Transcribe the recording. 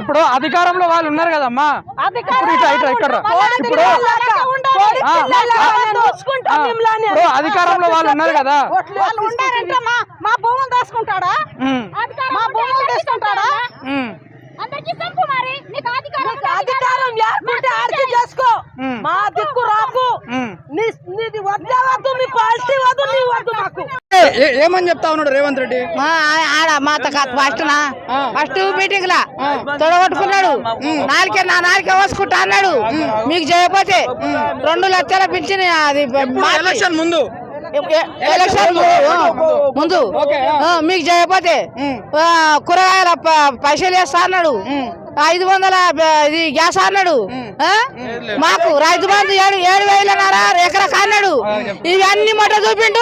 ఇప్పుడు అధికారంలో వాళ్ళు ఉన్నారు కదమ్మా, ఇప్పుడు అధికారంలో వాళ్ళు ఉన్నారు కదా, మా భూములు తీసుకుంటాడా, మా భూములు తీసుకుంటాడా? అధికారం లేకుంటే ఆర్కి చేసుకో, మా దిక్కు రాకు, నీది వద్దే వద్దు, నీ పార్టీ వద్దు, నీ వద్దు మాకు. ఏమని చెప్తా ఉన్నాడు రేవంత్ రెడ్డి? ఫస్ట్ మీటింగ్ లా తొడగొట్టుకున్నాడు, నా నాలుకే వేసుకుంటా అన్నాడు. మీకు చేయకపోతే 2 లక్షల పింఛన్ అది ఎలక్షన్ ముందు ముందు మీకు చేయకపోతే కూరగాయల పైసలు వేస్తా అన్నాడు, 500 ఇది గ్యాస్ అన్నాడు, మాకు రైతు బంధు 7,000 ఎకరా అన్నాడు. ఇవన్నీ మొట్ట చూపిండు.